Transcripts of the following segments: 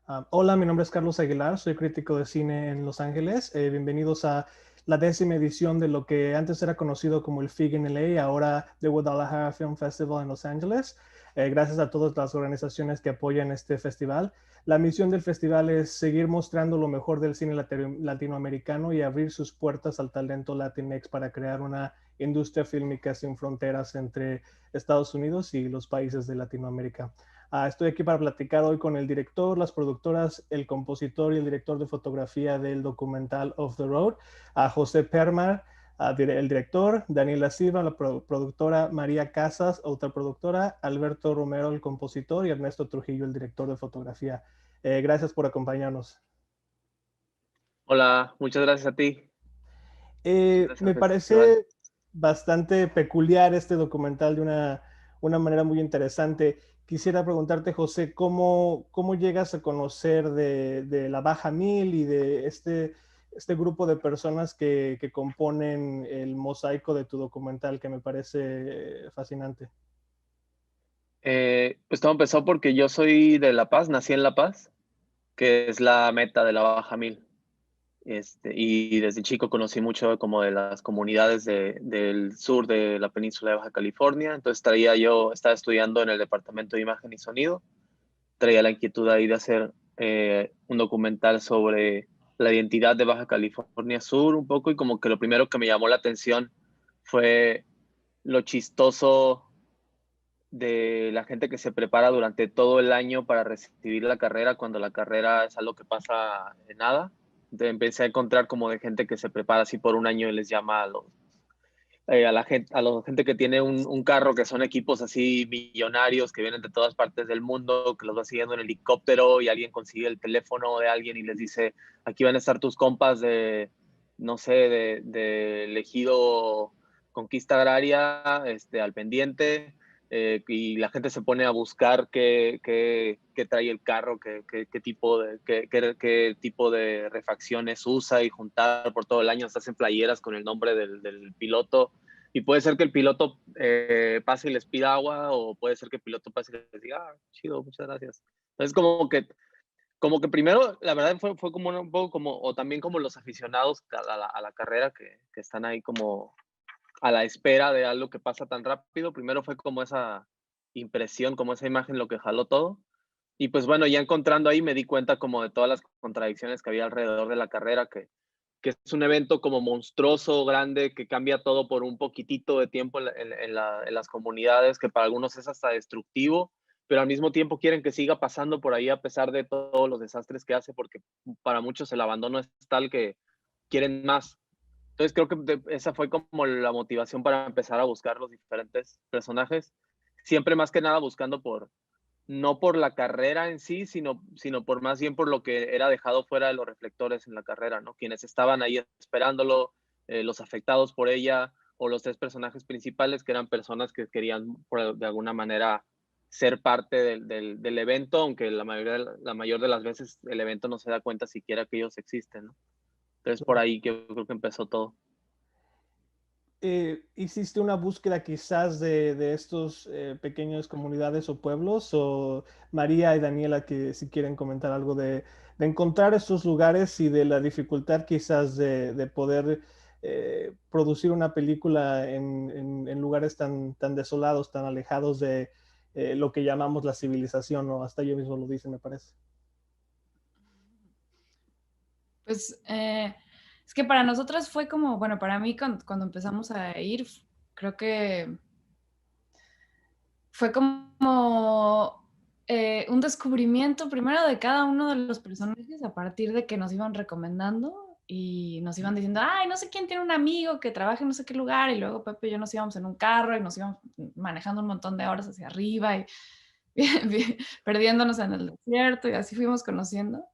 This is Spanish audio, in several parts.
Hola, mi nombre es Carlos Aguilar, soy crítico de cine en Los Ángeles. Bienvenidos a la 10ª edición de lo que antes era conocido como el FIG en LA, ahora The Guadalajara Film Festival en Los Ángeles. Gracias a todas las organizaciones que apoyan este festival. La misión del festival es seguir mostrando lo mejor del cine latinoamericano y abrir sus puertas al talento Latinx para crear una industria fílmica sin fronteras entre Estados Unidos y los países de Latinoamérica. Estoy aquí para platicar hoy con el director, las productoras, el compositor y el director de fotografía del documental Off the Road, a José Permar, el director, Daniela Silva, la productora, María Casas, otra productora, Alberto Romero, el compositor, y Ernesto Trujillo, el director de fotografía. Gracias por acompañarnos. Hola, muchas gracias a ti. Muchas gracias Me al festival. parece bastante peculiar este documental de una manera muy interesante. Quisiera preguntarte, José, ¿cómo llegas a conocer de la Baja Mil y de este grupo de personas que componen el mosaico de tu documental, que me parece fascinante? Pues todo empezó porque yo soy de La Paz, nací en La Paz, que es la meta de la Baja Mil. Y desde chico conocí mucho como de las comunidades del sur de la península de Baja California. Entonces estaba estudiando en el departamento de imagen y sonido. Traía la inquietud ahí de hacer un documental sobre la identidad de Baja California Sur un poco, y como que lo primero que me llamó la atención fue lo chistoso de la gente que se prepara durante todo el año para recibir la carrera, cuando la carrera es algo que pasa de nada. Entonces empecé a encontrar como de gente que se prepara así por un año y les llama a la gente que tiene un carro, que son equipos así millonarios que vienen de todas partes del mundo, que los va siguiendo en helicóptero, y alguien consigue el teléfono de alguien y les dice: aquí van a estar tus compas de, no sé, de elegido Conquista Agraria, al pendiente. Y la gente se pone a buscar qué trae el carro, qué tipo de refacciones usa, y juntar por todo el año. Se hacen playeras con el nombre del piloto, y puede ser que el piloto pase y les pida agua, o puede ser que el piloto pase y les diga: chido, muchas gracias. Entonces como que primero, la verdad, fue como un poco como, o también como los aficionados a la carrera, que están ahí como a la espera de algo que pasa tan rápido. Primero fue como esa impresión, como esa imagen, lo que jaló todo. Y pues bueno, ya encontrando ahí me di cuenta como de todas las contradicciones que había alrededor de la carrera, que es un evento como monstruoso, grande, que cambia todo por un poquitito de tiempo en las comunidades, que para algunos es hasta destructivo, pero al mismo tiempo quieren que siga pasando por ahí a pesar de todos los desastres que hace, porque para muchos el abandono es tal que quieren más. Entonces creo que esa fue como la motivación para empezar a buscar los diferentes personajes, siempre más que nada buscando no por la carrera en sí, sino por más bien por lo que era dejado fuera de los reflectores en la carrera, ¿no? Quienes estaban ahí esperándolo, los afectados por ella, o los tres personajes principales, que eran personas que querían de alguna manera ser parte del evento, aunque la mayor de las veces el evento no se da cuenta siquiera que ellos existen, ¿no? Entonces por ahí que yo creo que empezó todo. ¿Hiciste una búsqueda quizás de estos pequeñas comunidades o pueblos? O María y Daniela, que si quieren comentar algo de encontrar estos lugares y de la dificultad quizás de poder producir una película en lugares tan desolados, tan alejados de lo que llamamos la civilización, ¿no? Hasta yo mismo lo dice, me parece. Pues es que para nosotras fue como, bueno, para mí cuando empezamos a ir, creo que fue como un descubrimiento primero de cada uno de los personajes a partir de que nos iban recomendando y nos iban diciendo: ay, no sé quién tiene un amigo que trabaja en no sé qué lugar, y luego Pepe y yo nos íbamos en un carro y nos íbamos manejando un montón de horas hacia arriba y perdiéndonos en el desierto, y así fuimos conociendo.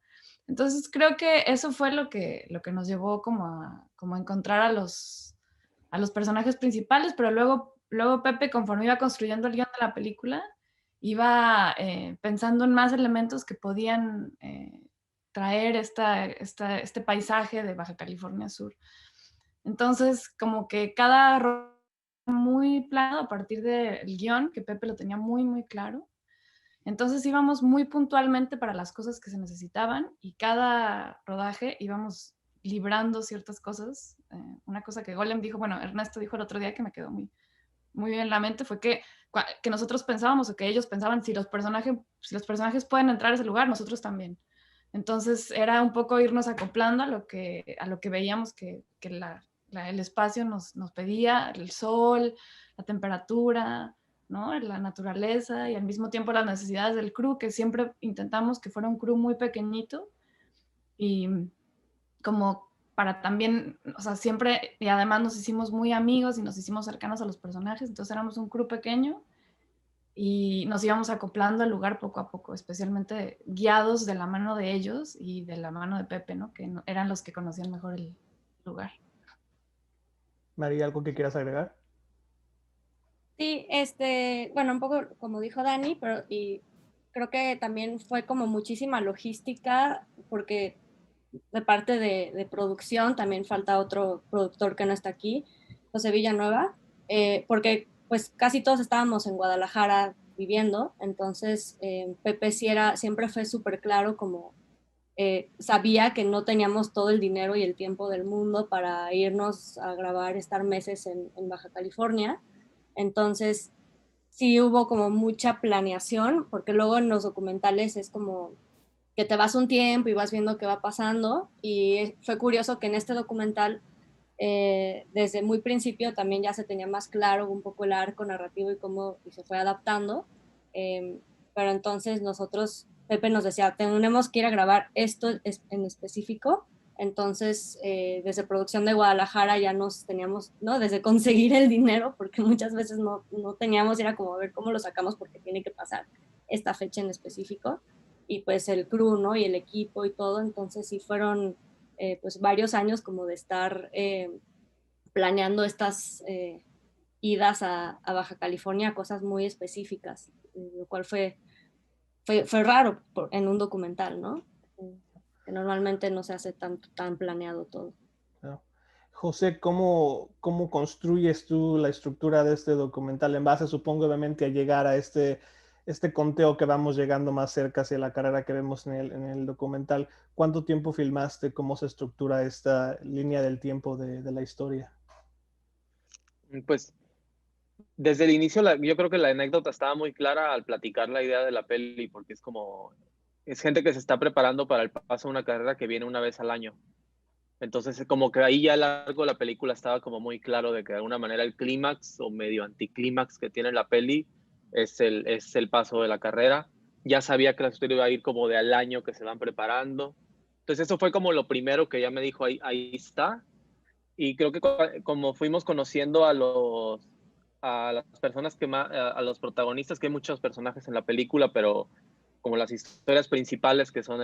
Entonces creo que eso fue lo que nos llevó como a encontrar a los personajes principales, pero luego Pepe, conforme iba construyendo el guión de la película, iba pensando en más elementos que podían traer este paisaje de Baja California Sur. Entonces, como que cada muy plano a partir del guión, que Pepe lo tenía muy, muy claro, Entonces íbamos muy puntualmente para las cosas que se necesitaban y cada rodaje íbamos librando ciertas cosas. Una cosa que Golem dijo, bueno, Ernesto dijo el otro día que me quedó muy, muy bien en la mente fue que nosotros pensábamos o que ellos pensaban si los personajes pueden entrar a ese lugar, nosotros también. Entonces era un poco irnos acoplando a lo que veíamos que el espacio nos pedía, el sol, la temperatura, ¿no? La naturaleza y al mismo tiempo las necesidades del crew, que siempre intentamos que fuera un crew muy pequeñito y como para también, o sea, siempre, y además nos hicimos muy amigos y nos hicimos cercanos a los personajes, entonces éramos un crew pequeño y nos íbamos acoplando al lugar poco a poco, especialmente guiados de la mano de ellos y de la mano de Pepe, ¿no? Que eran los que conocían mejor el lugar. María, ¿algo que quieras agregar? Sí, bueno, un poco como dijo Dani, pero y creo que también fue como muchísima logística, porque de parte de producción también falta otro productor que no está aquí, José Villanueva, porque pues casi todos estábamos en Guadalajara viviendo, entonces Pepe siempre fue súper claro como sabía que no teníamos todo el dinero y el tiempo del mundo para irnos a grabar, estar meses en Baja California. Entonces, sí hubo como mucha planeación, porque luego en los documentales es como que te vas un tiempo y vas viendo qué va pasando. Y fue curioso que en este documental, desde muy principio también ya se tenía más claro un poco el arco narrativo y se fue adaptando. Pero entonces nosotros, Pepe nos decía, tenemos que ir a grabar esto en específico. Entonces, desde producción de Guadalajara ya nos teníamos, ¿no? Desde conseguir el dinero, porque muchas veces no teníamos, era como a ver cómo lo sacamos porque tiene que pasar esta fecha en específico. Y pues el crew, ¿no? Y el equipo y todo. Entonces sí fueron pues varios años como de estar planeando estas idas a Baja California, cosas muy específicas, lo cual fue raro en un documental, ¿no? Que normalmente no se hace tan planeado todo. No. José, ¿cómo construyes tú la estructura de este documental en base, supongo, obviamente, a llegar a este conteo que vamos llegando más cerca hacia la carrera que vemos en el documental? ¿Cuánto tiempo filmaste? ¿Cómo se estructura esta línea del tiempo de la historia? Pues desde el inicio yo creo que la anécdota estaba muy clara al platicar la idea de la peli, porque es gente que se está preparando para el paso a una carrera que viene una vez al año. Entonces, como que ahí ya a lo largo de la película estaba como muy claro de que de alguna manera el clímax o medio anticlímax que tiene la peli es el paso de la carrera. Ya sabía que la historia iba a ir como de al año que se van preparando. Entonces, eso fue como lo primero que ya me dijo, ahí está. Y creo que como fuimos conociendo a las personas a los protagonistas, que hay muchos personajes en la película, pero como las historias principales que son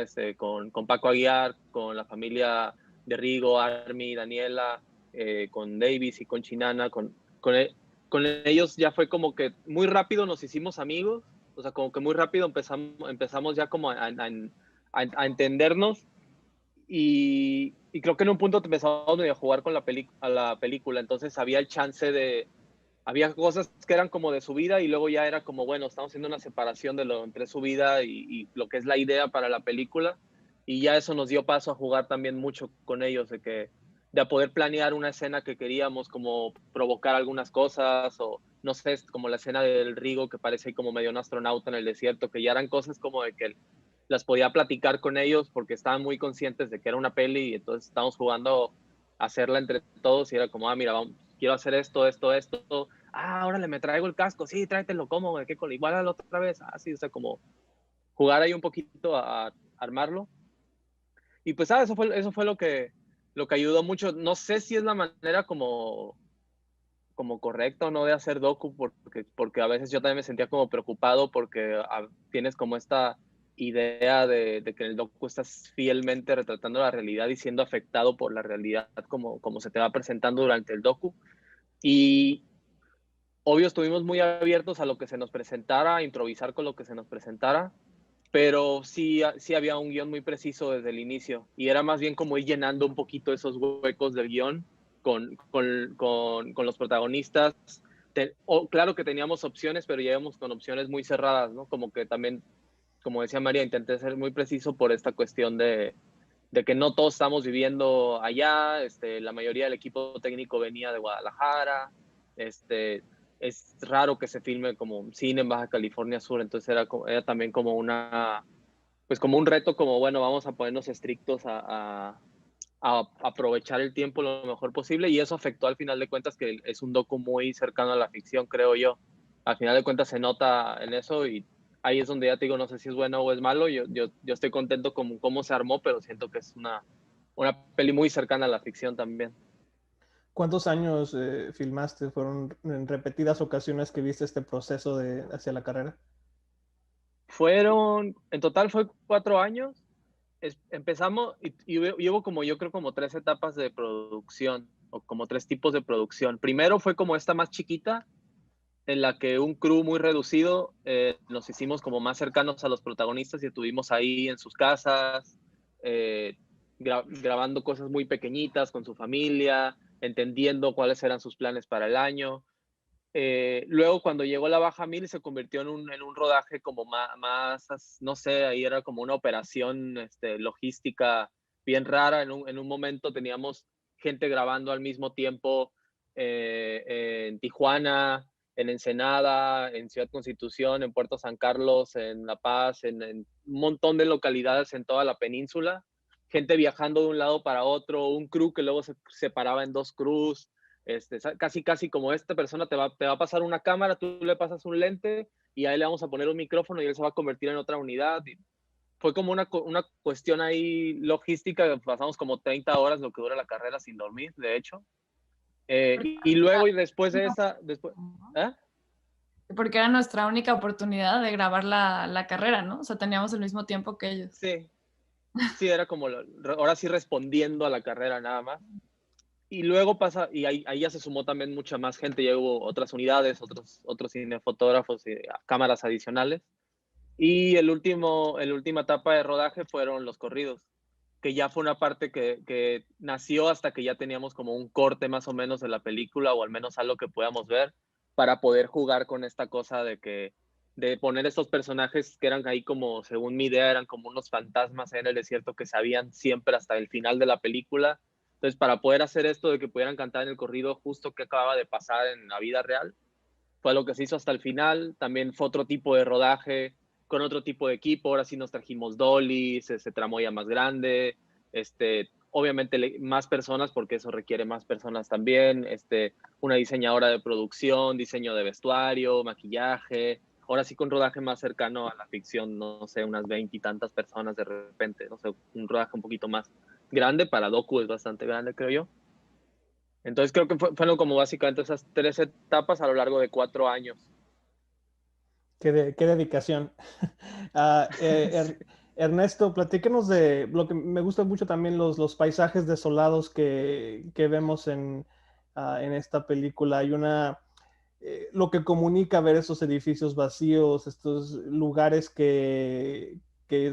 con Paco Aguiar, con la familia de Rigo, Army, Daniela, con Davis y con Chinana, con ellos ya fue como que muy rápido nos hicimos amigos, o sea, como que muy rápido empezamos ya como a entendernos y creo que en un punto empezamos a jugar con a la película, entonces había el chance había cosas que eran como de su vida y luego ya era como, bueno, estamos haciendo una separación entre su vida y lo que es la idea para la película y ya eso nos dio paso a jugar también mucho con ellos, de a poder planear una escena que queríamos, como provocar algunas cosas o no sé, como la escena del Rigo que parece como medio un astronauta en el desierto, que ya eran cosas como de que las podía platicar con ellos porque estaban muy conscientes de que era una peli y entonces estábamos jugando a hacerla entre todos y era como, mira, quiero hacer esto, órale, me traigo el casco, sí, tráetelo, ¿cómo? ¿De qué color? Igual a la otra vez, sí, o sea, como jugar ahí un poquito a armarlo. Y pues, eso fue lo que ayudó mucho. No sé si es la manera como correcta o no de hacer docu, porque a veces yo también me sentía como preocupado porque tienes como esta idea de que en el docu estás fielmente retratando la realidad y siendo afectado por la realidad como se te va presentando durante el docu. Y obvio estuvimos muy abiertos a lo que se nos presentara, a improvisar con lo que se nos presentara, pero sí había un guión muy preciso desde el inicio y era más bien como ir llenando un poquito esos huecos del guión con los protagonistas, claro que teníamos opciones, pero llegamos con opciones muy cerradas, ¿no? Como que también, como decía María, intenté ser muy preciso por esta cuestión de que no todos estamos viviendo allá, la mayoría del equipo técnico venía de Guadalajara, es raro que se filme como cine en Baja California Sur, entonces era también como pues como un reto, como bueno, vamos a ponernos estrictos a aprovechar el tiempo lo mejor posible, y eso afectó al final de cuentas que es un docu muy cercano a la ficción, creo yo. Al final de cuentas se nota en eso, y ahí es donde ya te digo, no sé si es bueno o es malo. Yo estoy contento con cómo se armó, pero siento que es una peli muy cercana a la ficción también. ¿Cuántos años filmaste? ¿Fueron en repetidas ocasiones que viste este proceso hacia la carrera? En total fue 4 años. Empezamos y hubo como, yo creo, como 3 etapas de producción, o como 3 tipos de producción. Primero fue como esta más chiquita, en la que un crew muy reducido nos hicimos como más cercanos a los protagonistas y estuvimos ahí en sus casas, grabando cosas muy pequeñitas con su familia, entendiendo cuáles eran sus planes para el año. Luego, cuando llegó la Baja Mil, se convirtió en un rodaje como más, no sé, ahí era como una operación logística bien rara. En un momento teníamos gente grabando al mismo tiempo en Tijuana, en Ensenada, en Ciudad Constitución, en Puerto San Carlos, en La Paz, en un montón de localidades en toda la península. Gente viajando de un lado para otro, un crew que luego se separaba en 2 crews. Casi como esta persona te va a pasar una cámara, tú le pasas un lente y ahí le vamos a poner un micrófono y él se va a convertir en otra unidad. Y fue como una cuestión ahí logística. Pasamos como 30 horas, lo que dura la carrera, sin dormir, de hecho. Y luego y después de esa, ¿eh? Porque era nuestra única oportunidad de grabar la carrera, ¿no? O sea, teníamos el mismo tiempo que ellos. Sí, era como, ahora sí respondiendo a la carrera nada más. Y luego pasa, y ahí ya se sumó también mucha más gente, ya hubo otras unidades, otros cinefotógrafos y cámaras adicionales. Y la última etapa de rodaje fueron los corridos, que ya fue una parte que nació hasta que ya teníamos como un corte más o menos de la película, o al menos algo que podamos ver, para poder jugar con esta cosa de poner estos personajes que eran ahí como, según mi idea, eran como unos fantasmas en el desierto que sabían siempre hasta el final de la película. Entonces, para poder hacer esto de que pudieran cantar en el corrido justo que acaba de pasar en la vida real, fue lo que se hizo hasta el final. También fue otro tipo de rodaje, con otro tipo de equipo. Ahora sí nos trajimos dollies, tramoya más grande, obviamente más personas, porque eso requiere más personas también, una diseñadora de producción, diseño de vestuario, maquillaje. Ahora sí con rodaje más cercano a la ficción, no sé, unas 20 y tantas personas de repente, no sé, un rodaje un poquito más grande. Para docu es bastante grande, creo yo. Entonces creo que fueron como básicamente esas 3 etapas a lo largo de 4 años. Qué dedicación. Ernesto, platíquenos de lo que me gusta mucho también, los paisajes desolados que vemos en esta película. Hay lo que comunica ver esos edificios vacíos, estos lugares que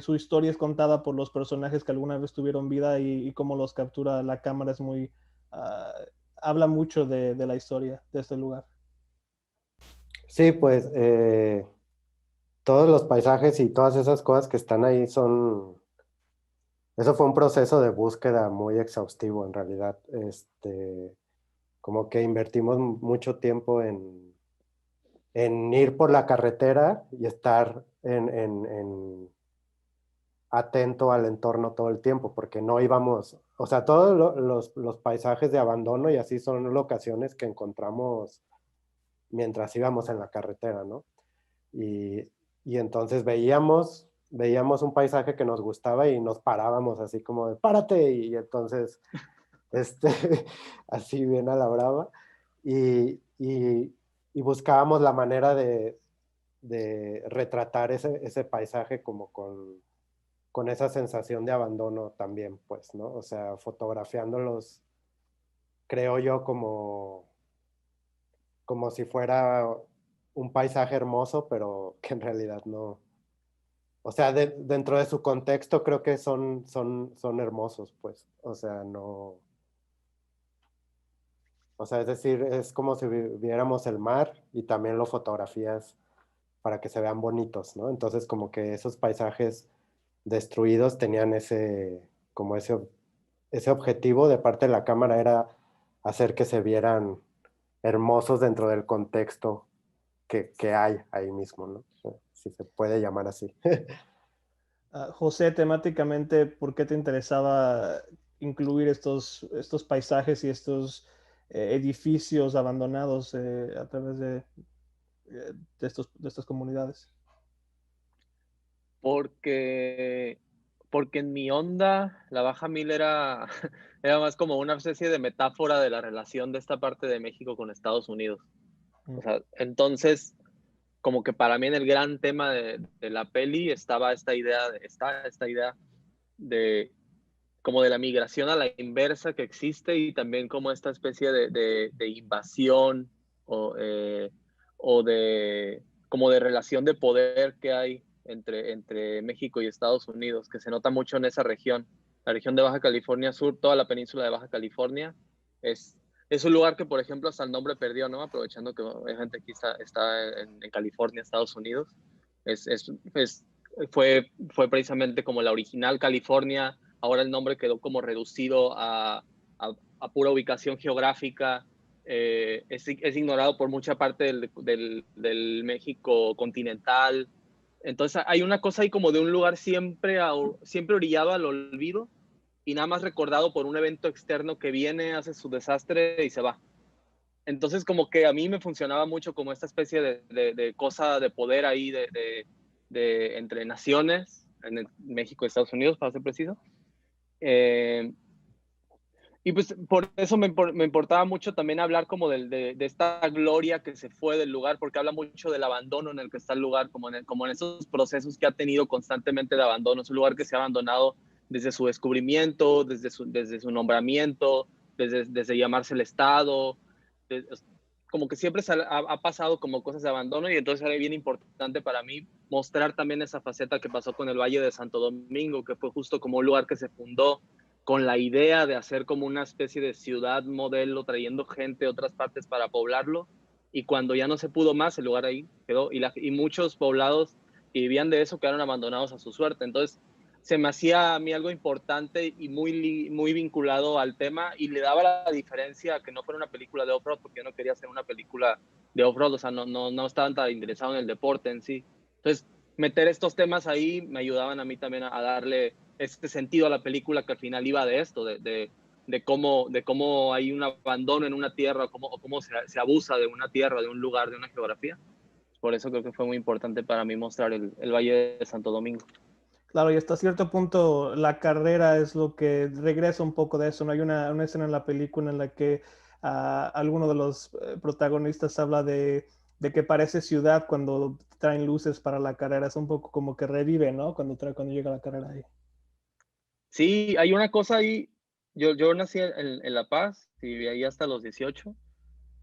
su historia es contada por los personajes que alguna vez tuvieron vida, y cómo los captura la cámara es ah, habla mucho de la historia de este lugar. Sí, pues todos los paisajes y todas esas cosas que están ahí eso fue un proceso de búsqueda muy exhaustivo en realidad. Como que invertimos mucho tiempo en ir por la carretera y estar atento al entorno todo el tiempo, porque no íbamos, o sea, todos los paisajes de abandono y así son locaciones que encontramos mientras íbamos en la carretera, ¿no? Y entonces veíamos un paisaje que nos gustaba y nos parábamos así como de párate, y entonces así bien a la brava, y buscábamos la manera de retratar ese paisaje como con esa sensación de abandono también, pues, ¿no? O sea, fotografiándolos, creo yo, como si fuera un paisaje hermoso, pero que en realidad no. O sea, dentro de su contexto creo que son hermosos, pues. O sea, no. O sea, es decir, es como si viéramos el mar y también lo fotografías para que se vean bonitos, ¿no? Entonces como que esos paisajes destruidos tenían como ese objetivo de parte de la cámara, era hacer que se vieran hermosos dentro del contexto que hay ahí mismo, ¿no? Si se puede llamar así. José, temáticamente, ¿por qué te interesaba incluir estos paisajes y estos edificios abandonados a través de estas comunidades? Porque, porque en mi onda, la Baja Mil era, era más como una especie de metáfora de la relación de esta parte de México con Estados Unidos. O sea, entonces, como que para mí en el gran tema de la peli estaba esta idea de como de la migración a la inversa que existe y también como esta especie de invasión o, o de como de relación de poder que hay entre México y Estados Unidos, que se nota mucho en esa región. La región de Baja California Sur, toda la península de Baja California, es un lugar que, por ejemplo, hasta el nombre perdió, ¿no? Aprovechando que hay gente aquí está en California, Estados Unidos. Es, es, es, fue precisamente como la original California. Ahora el nombre quedó como reducido a pura ubicación geográfica. Es ignorado por mucha parte del México continental. Entonces hay una cosa ahí como de un lugar siempre orillado al olvido y nada más recordado por un evento externo que viene, hace su desastre y se va. Entonces como que a mí me funcionaba mucho como esta especie de cosa de poder ahí entre naciones, en México y Estados Unidos, para ser preciso. Y pues por eso me importaba mucho también hablar como de esta gloria que se fue del lugar, porque habla mucho del abandono en el que está el lugar, como en esos procesos que ha tenido constantemente de abandono. Es un lugar que se ha abandonado desde su descubrimiento, desde su nombramiento, desde llamarse el Estado. Como que siempre ha pasado como cosas de abandono y entonces era bien importante para mí mostrar también esa faceta que pasó con el Valle de Santo Domingo, que fue justo como un lugar que se fundó con la idea de hacer como una especie de ciudad modelo, trayendo gente de otras partes para poblarlo, y cuando ya no se pudo más, el lugar ahí quedó, y muchos poblados que vivían de eso quedaron abandonados a su suerte. Entonces, se me hacía a mí algo importante y muy vinculado al tema, y le daba la diferencia a que no fuera una película de off-road, porque yo no quería hacer una película de off-road, o sea, no estaban tan interesados en el deporte en sí. Entonces, meter estos temas ahí me ayudaban a mí también a darle este sentido a la película, que al final iba de esto, de cómo hay un abandono en una tierra, o cómo se abusa de una tierra, de un lugar, de una geografía. Por eso creo que fue muy importante para mí mostrar el Valle de Santo Domingo. Claro, y hasta cierto punto la carrera es lo que regresa un poco de eso, ¿no? Hay una escena en la película en la que alguno de los protagonistas habla de que parece ciudad cuando traen luces para la carrera, es un poco como que revive, ¿no? Cuando llega la carrera ahí. Sí, hay una cosa ahí. Yo nací en La Paz y viví ahí hasta los 18.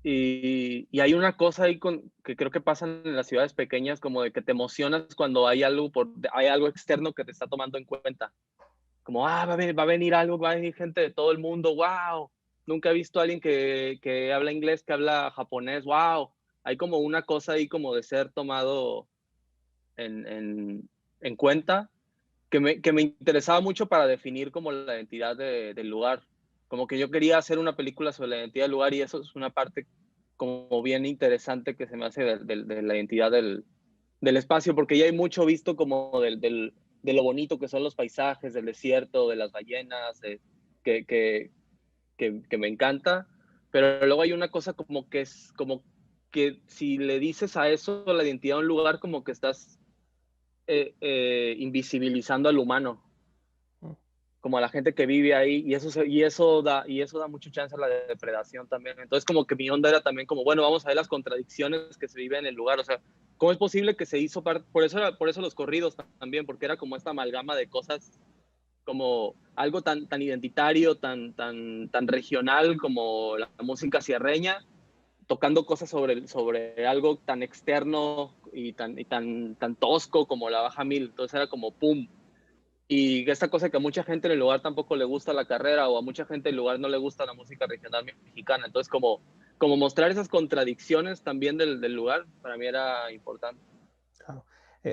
Y hay una cosa ahí que creo que pasa en las ciudades pequeñas, como de que te emocionas cuando hay algo externo que te está tomando en cuenta. Como, va a venir algo, va a venir gente de todo el mundo, wow. Nunca he visto a alguien que habla inglés, que habla japonés, wow. Hay como una cosa ahí como de ser tomado en cuenta que me interesaba mucho para definir como la identidad del lugar. Como que yo quería hacer una película sobre la identidad del lugar y eso es una parte como bien interesante que se me hace de la identidad del espacio, porque ya hay mucho visto como de lo bonito que son los paisajes, del desierto, de las ballenas, que, que, que me encanta, pero luego hay una cosa como que es como que si le dices a eso la identidad de un lugar, como que estás invisibilizando al humano, como a la gente que vive ahí, y eso da mucho chance a la depredación también. Entonces como que mi onda era también como, bueno, vamos a ver las contradicciones que se viven en el lugar, o sea, ¿cómo es posible que se hizo por eso los corridos también, porque era como esta amalgama de cosas, como algo tan identitario, tan regional como la música sierreña, tocando cosas sobre algo tan externo y tan tosco como la Baja Mil. Entonces era como pum. Y esta cosa que a mucha gente en el lugar tampoco le gusta la carrera, o a mucha gente en el lugar no le gusta la música regional mexicana. Entonces, como mostrar esas contradicciones también del lugar, para mí era importante. Claro.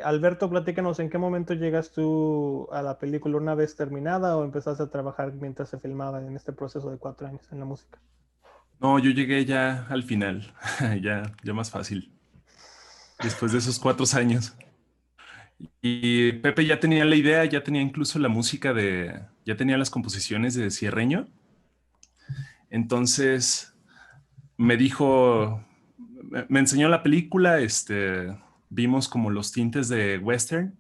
Alberto, platícanos, ¿en qué momento llegas tú a la película? ¿Una vez terminada o empezaste a trabajar mientras se filmaba en este proceso de 4 años en la música? No, yo llegué ya al final, ya más fácil, después de esos 4 años. Y Pepe ya tenía la idea, ya tenía incluso la música ya tenía las composiciones de Cierreño. Entonces me dijo, me enseñó la película, vimos como los tintes de western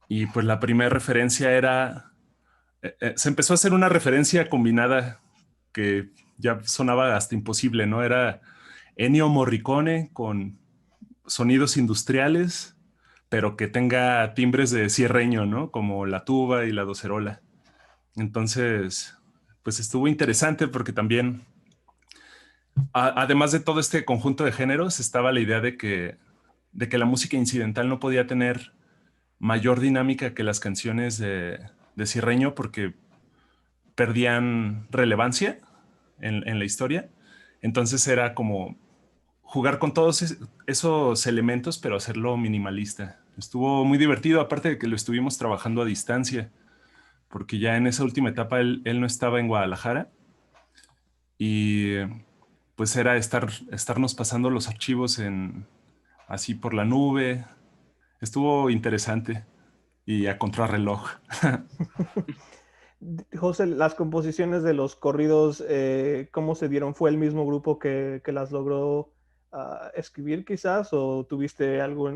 y pues la primera referencia era, se empezó a hacer una referencia combinada que ya sonaba hasta imposible, ¿no? Era Ennio Morricone con sonidos industriales, pero que tenga timbres de cierreño, ¿no? Como la tuba y la docerola. Entonces, pues estuvo interesante porque también, además de todo este conjunto de géneros, estaba la idea de que la música incidental no podía tener mayor dinámica que las canciones de cierreño porque perdían relevancia en la historia. Entonces era como jugar con todos esos elementos, pero hacerlo minimalista. Estuvo muy divertido, aparte de que lo estuvimos trabajando a distancia, porque ya en esa última etapa él no estaba en Guadalajara y pues era estarnos pasando los archivos así por la nube. Estuvo interesante y a contrarreloj. José, las composiciones de los corridos, ¿cómo se dieron? ¿Fue el mismo grupo que las logró escribir quizás? ¿O tuviste algo,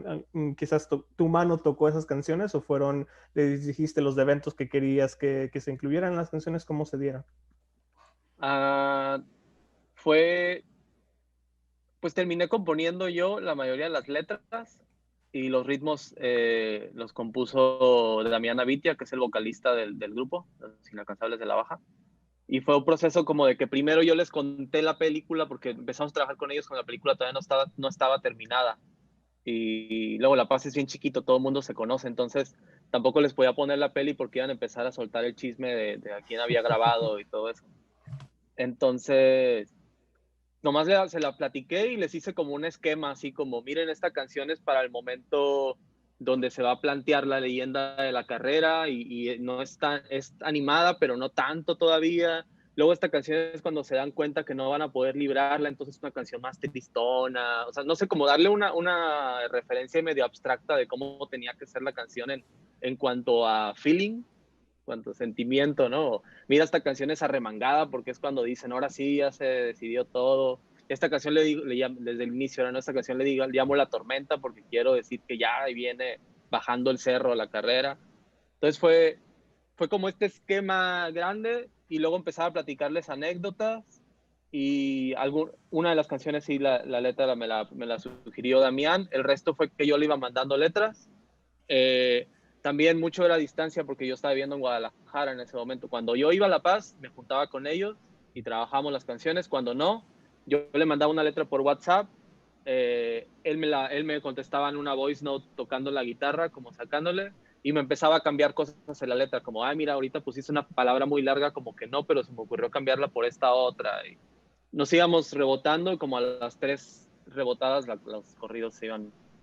quizás tu mano tocó esas canciones? ¿O le dijiste los eventos que querías que se incluyeran en las canciones? ¿Cómo se dieron? Fue, pues terminé componiendo yo la mayoría de las letras y los ritmos los compuso Damián Avitia, que es el vocalista del grupo, Los Inalcanzables de la Baja. Y fue un proceso como de que primero yo les conté la película porque empezamos a trabajar con ellos cuando la película todavía no estaba terminada. Y luego La Paz es bien chiquito, todo el mundo se conoce, entonces tampoco les podía poner la peli porque iban a empezar a soltar el chisme de a quién había grabado y todo eso. Entonces, nomás se la platiqué y les hice como un esquema, así como, miren, esta canción es para el momento donde se va a plantear la leyenda de la carrera y no es animada, pero no tanto todavía. Luego esta canción es cuando se dan cuenta que no van a poder librarla, entonces es una canción más tristona. O sea, no sé, cómo darle una referencia medio abstracta de cómo tenía que ser la canción en cuanto a feeling, cuanto sentimiento, ¿no? Mira, esta canción es arremangada porque es cuando dicen, ahora sí, ya se decidió todo. Esta canción desde el inicio, ¿no? Esta canción le llamo La Tormenta porque quiero decir que ya viene bajando el cerro la carrera. Entonces fue como este esquema grande y luego empezaba a platicarles anécdotas y una de las canciones sí, la letra me la sugirió Damián, el resto fue que yo le iba mandando letras. También mucho era distancia porque yo estaba viviendo en Guadalajara en ese momento. Cuando yo iba a La Paz, me juntaba con ellos y trabajábamos las canciones. Cuando no, yo le mandaba una letra por WhatsApp. Él me contestaba en una voice note tocando la guitarra, como sacándole, y me empezaba a cambiar cosas en la letra, como, ay, mira, ahorita pusiste una palabra muy larga, como que no, pero se me ocurrió cambiarla por esta otra. Y nos íbamos rebotando y como a las 3 rebotadas los corridos se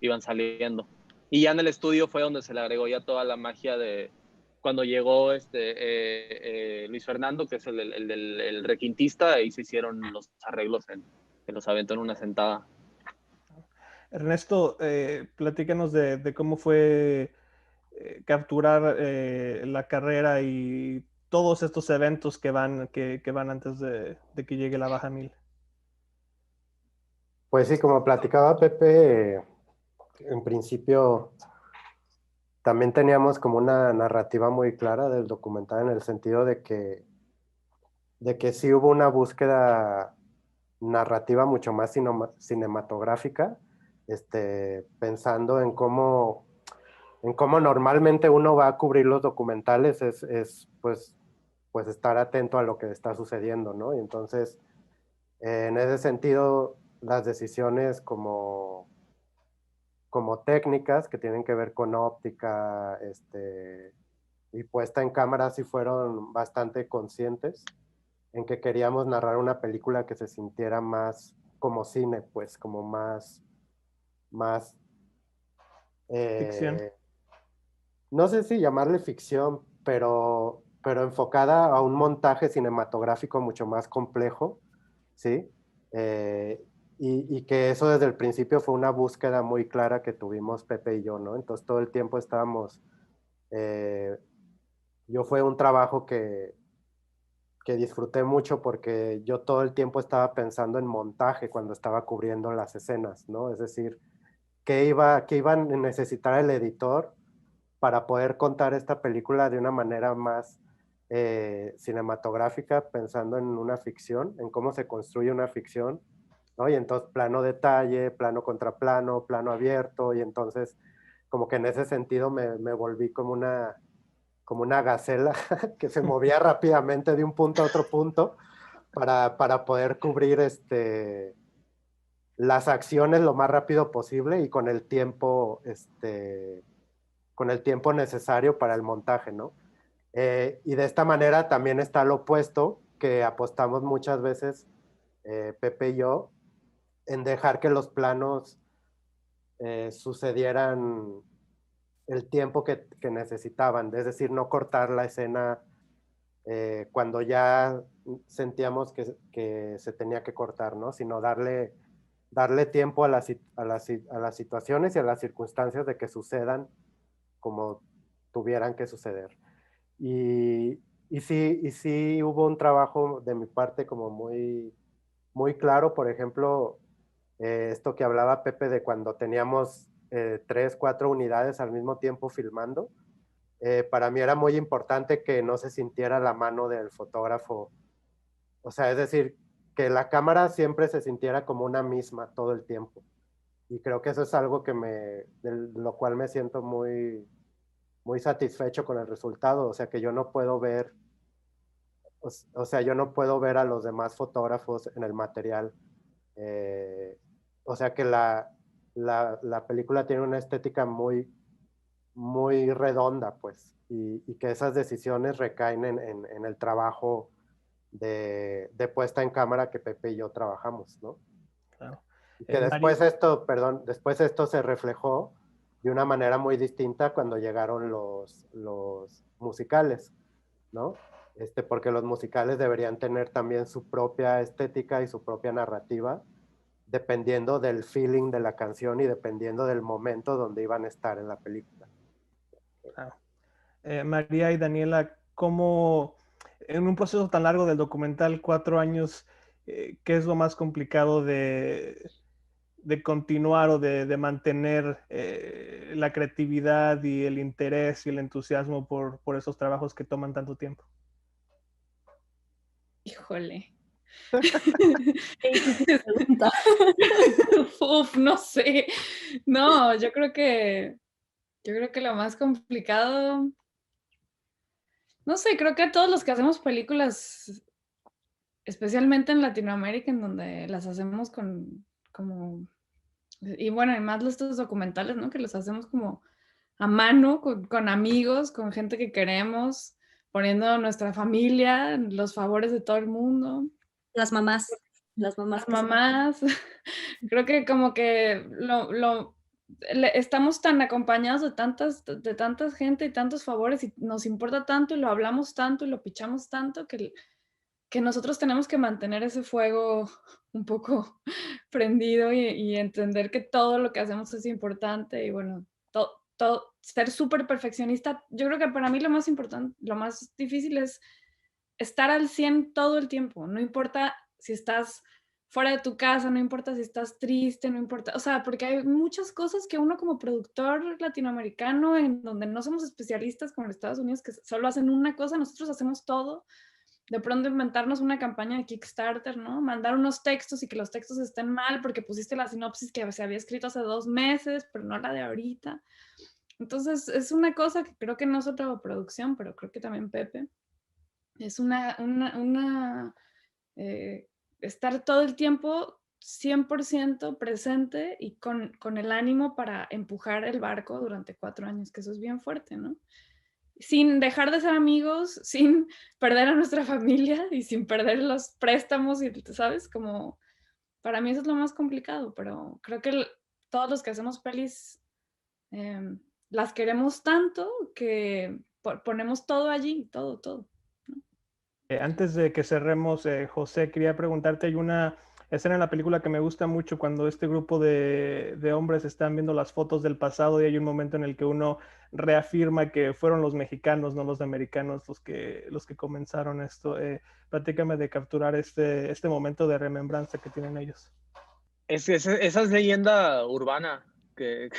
iban saliendo. Y ya en el estudio fue donde se le agregó ya toda la magia de cuando llegó Luis Fernando, que es el requintista, ahí se hicieron los arreglos que los aventó en una sentada. Ernesto, platícanos de cómo fue capturar la carrera y todos estos eventos que van antes de que llegue la Baja Mil. Pues sí, como platicaba Pepe, en principio también teníamos como una narrativa muy clara del documental en el sentido de que sí hubo una búsqueda narrativa mucho más cinematográfica, pensando en cómo normalmente uno va a cubrir los documentales, es pues estar atento a lo que está sucediendo, ¿no? Y entonces, en ese sentido, las decisiones como técnicas que tienen que ver con óptica, y puesta en cámara sí fueron bastante conscientes en que queríamos narrar una película que se sintiera más como cine, pues como más Ficción. no sé si llamarle ficción, pero enfocada a un montaje cinematográfico mucho más complejo, ¿sí? Y que eso desde el principio fue una búsqueda muy clara que tuvimos Pepe y yo, ¿no? Entonces todo el tiempo estábamos, yo fue un trabajo que disfruté mucho porque yo todo el tiempo estaba pensando en montaje cuando estaba cubriendo las escenas, ¿no? Es decir, qué iba a necesitar el editor para poder contar esta película de una manera más cinematográfica, pensando en una ficción, en cómo se construye una ficción, ¿no? Y entonces plano detalle, plano contra plano, plano abierto, y entonces como que en ese sentido me volví como una gacela que se movía rápidamente de un punto a otro punto para poder cubrir las acciones lo más rápido posible y con el tiempo necesario para el montaje, ¿no? Y de esta manera también está lo opuesto, que apostamos muchas veces, Pepe y yo, en dejar que los planos sucedieran el tiempo que necesitaban, es decir, no cortar la escena cuando ya sentíamos que se tenía que cortar, ¿no? Sino darle tiempo a las situaciones y a las circunstancias de que sucedan como tuvieran que suceder. Y sí hubo un trabajo de mi parte como muy claro, por ejemplo, esto que hablaba Pepe de cuando teníamos 3, 4 unidades al mismo tiempo filmando, para mí era muy importante que no se sintiera la mano del fotógrafo, o sea, es decir, que la cámara siempre se sintiera como una misma todo el tiempo. Y creo que eso es algo de lo cual me siento muy satisfecho con el resultado, o sea, que yo no puedo ver, o sea, yo no puedo ver a los demás fotógrafos en el material. Eh, o sea, que la película tiene una estética muy redonda, pues, y que esas decisiones recaen en el trabajo de puesta en cámara que Pepe y yo trabajamos, ¿no? Claro. Y que después esto se reflejó de una manera muy distinta cuando llegaron los musicales, ¿no? Porque los musicales deberían tener también su propia estética y su propia narrativa, dependiendo del feeling de la canción y dependiendo del momento donde iban a estar en la película. Claro. María y Daniela, ¿cómo en un proceso tan largo del documental, 4 años, qué es lo más complicado de continuar o de mantener la creatividad y el interés y el entusiasmo por esos trabajos que toman tanto tiempo? Híjole. Qué difícil pregunta. Uf, no sé. No, yo creo que lo más complicado, no sé, creo que todos los que hacemos películas, especialmente en Latinoamérica, en donde las hacemos y bueno, y más estos documentales, ¿no? Que los hacemos como a mano, con amigos, con gente que queremos, poniendo nuestra familia, los favores de todo el mundo. Las mamás. Las mamás. Creo que como que estamos tan acompañados de tanta gente y tantos favores y nos importa tanto y lo hablamos tanto y lo pichamos tanto que nosotros tenemos que mantener ese fuego un poco prendido y entender que todo lo que hacemos es importante y bueno, ser súper perfeccionista. Yo creo que para mí lo más importante, lo más difícil es estar al 100 todo el tiempo. No importa si estás fuera de tu casa, no importa si estás triste, no importa, o sea, porque hay muchas cosas que uno como productor latinoamericano, en donde no somos especialistas como en Estados Unidos, que solo hacen una cosa, nosotros hacemos todo. De pronto inventarnos una campaña de Kickstarter, ¿no? Mandar unos textos y que los textos estén mal porque pusiste la sinopsis que se había escrito hace 2 meses, pero no la de ahorita. Entonces, es una cosa que creo que no es otra producción, pero creo que también Pepe. Es estar todo el tiempo 100% presente y con el ánimo para empujar el barco durante 4 años, que eso es bien fuerte, ¿no? sin dejar de ser amigos, sin perder a nuestra familia y sin perder los préstamos, y, ¿sabes? Como, para mí eso es lo más complicado, pero creo que todos los que hacemos pelis las queremos tanto que ponemos todo allí, todo. Antes de que cerremos, José, quería preguntarte, hay una escena en la película que me gusta mucho cuando este grupo de hombres están viendo las fotos del pasado y hay un momento en el que uno reafirma que fueron los mexicanos, no los americanos, los que comenzaron esto. Platícame de capturar este momento de remembranza que tienen ellos. Esa es leyenda urbana que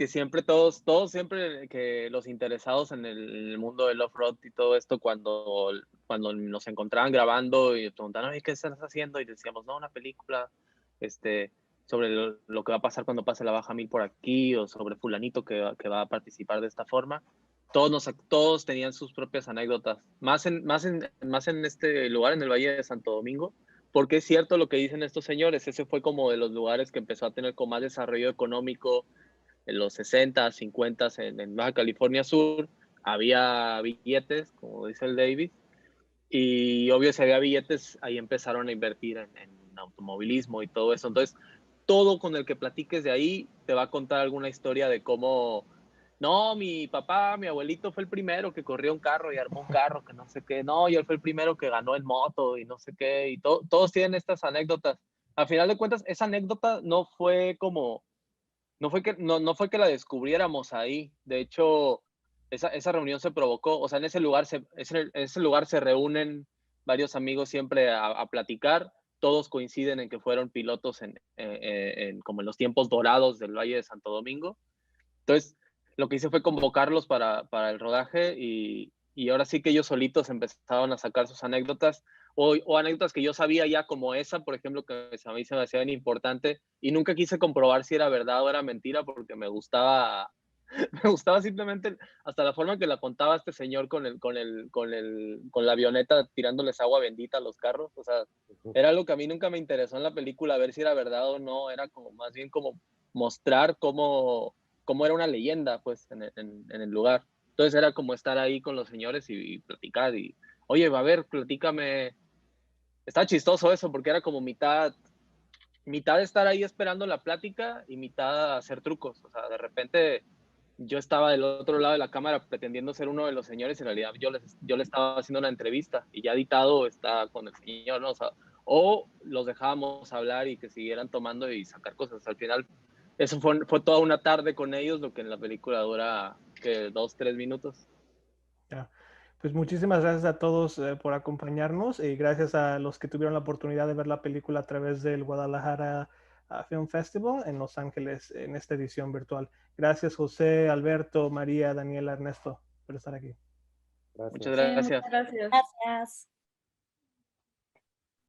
siempre todos siempre que los interesados en el mundo del off-road y todo esto, cuando nos encontraban grabando y preguntaban, ¿qué estás haciendo? Y decíamos, no, una película sobre lo que va a pasar cuando pase la Baja 1000 por aquí, o sobre fulanito que va a participar de esta forma. Todos tenían sus propias anécdotas, más en este lugar, en el Valle de Santo Domingo, porque es cierto lo que dicen estos señores. Ese fue como de los lugares que empezó a tener con más desarrollo económico en los 60, 50 en Baja California Sur. Había billetes, como dice el David, y obvio si había billetes, ahí empezaron a invertir en automovilismo y todo eso. Entonces, todo con el que platiques de ahí te va a contar alguna historia de cómo, no, mi papá, mi abuelito fue el primero que corrió un carro y armó un carro, que no sé qué, no, y él fue el primero que ganó en moto y no sé qué, y todos tienen estas anécdotas. Al final de cuentas, esa anécdota no fue que la descubriéramos ahí. De hecho, esa reunión se provocó, o sea, en ese lugar se reúnen varios amigos siempre a platicar. Todos coinciden en que fueron pilotos como en los tiempos dorados del Valle de Santo Domingo. Entonces, lo que hice fue convocarlos para el rodaje, y ahora sí que ellos solitos empezaron a sacar sus anécdotas, o anécdotas que yo sabía ya, como esa, por ejemplo, que a mí se me hacía bien importante, y nunca quise comprobar si era verdad o era mentira, porque me gustaba simplemente hasta la forma que la contaba este señor con la avioneta tirándoles agua bendita a los carros. O sea, era algo que a mí nunca me interesó en la película, ver si era verdad o no. Era como más bien como mostrar cómo era una leyenda, pues, en el lugar. Entonces era como estar ahí con los señores y platicar, y, oye, a ver, platícame. Está chistoso eso, porque era como mitad estar ahí esperando la plática y mitad hacer trucos. O sea, de repente yo estaba del otro lado de la cámara pretendiendo ser uno de los señores, y en realidad yo le estaba haciendo una entrevista, y ya editado está con el señor, ¿no? O sea, o los dejábamos hablar y que siguieran tomando y sacar cosas. Al final, eso fue toda una tarde con ellos, lo que en la película dura, que 2-3 minutos. Ya. Pues muchísimas gracias a todos por acompañarnos, y gracias a los que tuvieron la oportunidad de ver la película a través del Guadalajara Film Festival en Los Ángeles en esta edición virtual. Gracias, José, Alberto, María, Daniela, Ernesto, por estar aquí. Gracias. Muchas gracias. Muchas gracias. Gracias.